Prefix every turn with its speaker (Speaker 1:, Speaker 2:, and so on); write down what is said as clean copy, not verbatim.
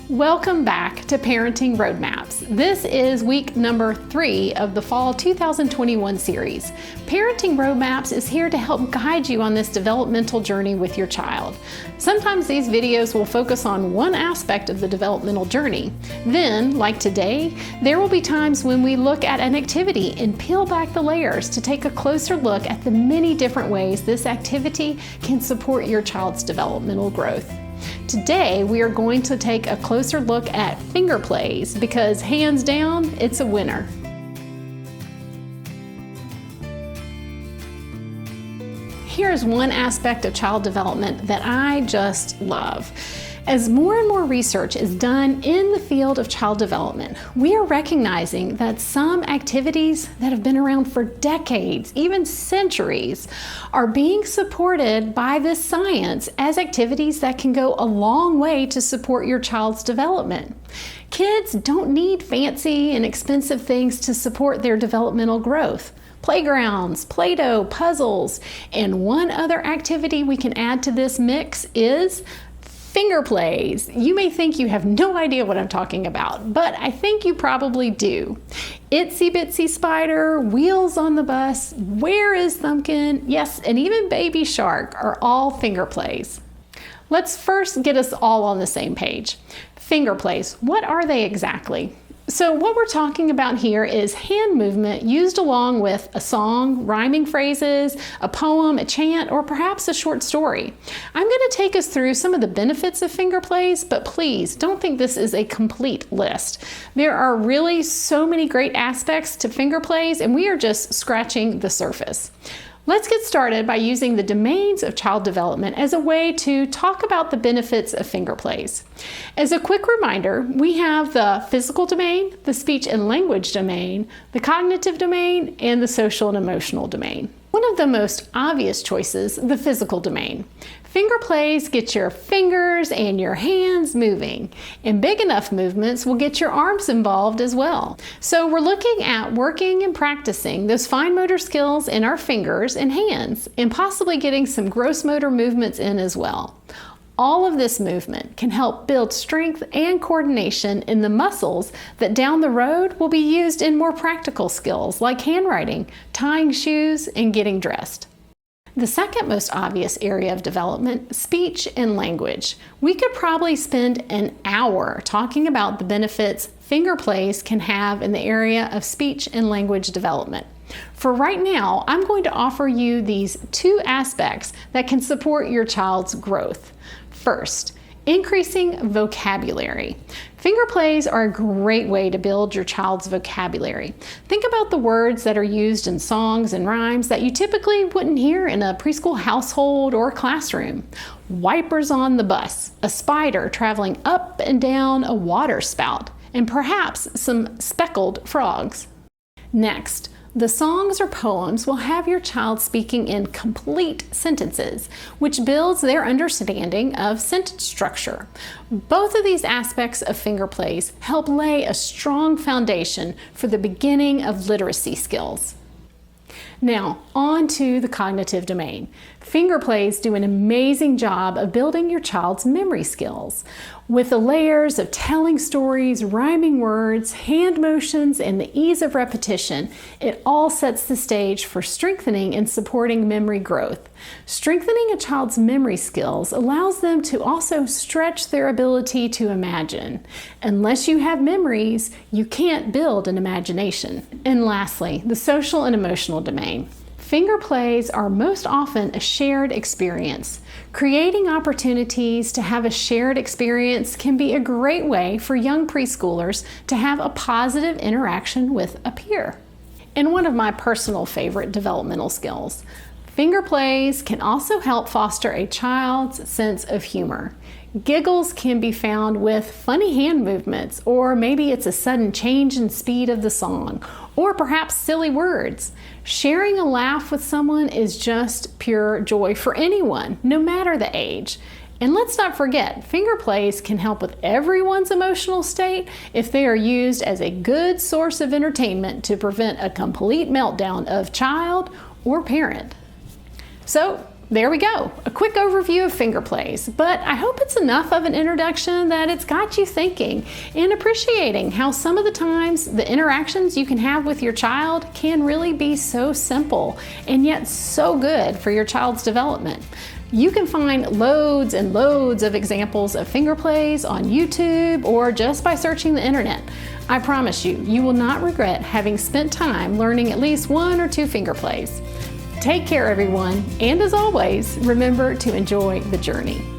Speaker 1: Welcome back to Parenting Roadmaps. This is week number 3 of the Fall 2021 series. Parenting Roadmaps is here to help guide you on this developmental journey with your child. Sometimes these videos will focus on one aspect of the developmental journey. Then, like today, there will be times when we look at an activity and peel back the layers to take a closer look at the many different ways this activity can support your child's developmental growth. Today, we are going to take a closer look at fingerplays because hands down, it's a winner. Here's one aspect of child development that I just love. As more and more research is done in the field of child development, we are recognizing that some activities that have been around for decades, even centuries, are being supported by this science as activities that can go a long way to support your child's development. Kids don't need fancy and expensive things to support their developmental growth. Playgrounds, playdough, puzzles, and one other activity we can add to this mix is fingerplays. You may think you have no idea what I'm talking about, but I think you probably do. Itsy Bitsy Spider, Wheels on the Bus, Where is Thumbkin? Yes, and even Baby Shark are all fingerplays. Let's first get us all on the same page. Fingerplays, what are they exactly? So what we're talking about here is hand movement used along with a song, rhyming phrases, a poem, a chant, or perhaps a short story. I'm going to take us through some of the benefits of fingerplays, but please don't think this is a complete list. There are really so many great aspects to fingerplays, and we are just scratching the surface. Let's get started by using the domains of child development as a way to talk about the benefits of fingerplays. As a quick reminder, we have the physical domain, the speech and language domain, the cognitive domain, and the social and emotional domain. One of the most obvious choices, the physical domain. Fingerplays get your fingers and your hands moving, and big enough movements will get your arms involved as well. So we're looking at working and practicing those fine motor skills in our fingers and hands, and possibly getting some gross motor movements in as well. All of this movement can help build strength and coordination in the muscles that down the road will be used in more practical skills like handwriting, tying shoes, and getting dressed. The second most obvious area of development, speech and language. We could probably spend an hour talking about the benefits fingerplays can have in the area of speech and language development. For right now, I'm going to offer you these 2 aspects that can support your child's growth. First, increasing vocabulary. Fingerplays are a great way to build your child's vocabulary. Think about the words that are used in songs and rhymes that you typically wouldn't hear in a preschool household or classroom. Wipers on the bus, a spider traveling up and down a water spout, and perhaps some speckled frogs. Next, the songs or poems will have your child speaking in complete sentences, which builds their understanding of sentence structure. Both of these aspects of fingerplays help lay a strong foundation for the beginning of literacy skills. Now, on to the cognitive domain. Fingerplays do an amazing job of building your child's memory skills. With the layers of telling stories, rhyming words, hand motions, and the ease of repetition, it all sets the stage for strengthening and supporting memory growth. Strengthening a child's memory skills allows them to also stretch their ability to imagine. Unless you have memories, you can't build an imagination. And lastly, the social and emotional domain. Fingerplays are most often a shared experience. Creating opportunities to have a shared experience can be a great way for young preschoolers to have a positive interaction with a peer. And one of my personal favorite developmental skills, fingerplays can also help foster a child's sense of humor. Giggles can be found with funny hand movements, or maybe it's a sudden change in speed of the song, or perhaps silly words. Sharing a laugh with someone is just pure joy for anyone, no matter the age. And let's not forget, fingerplays can help with everyone's emotional state if they are used as a good source of entertainment to prevent a complete meltdown of child or parent. So, there we go, a quick overview of finger plays, but I hope it's enough of an introduction that it's got you thinking and appreciating how some of the times the interactions you can have with your child can really be so simple and yet so good for your child's development. You can find loads and loads of examples of finger plays on YouTube or just by searching the internet. I promise you, you will not regret having spent time learning at least 1 or 2 finger plays. Take care, everyone, and as always, remember to enjoy the journey.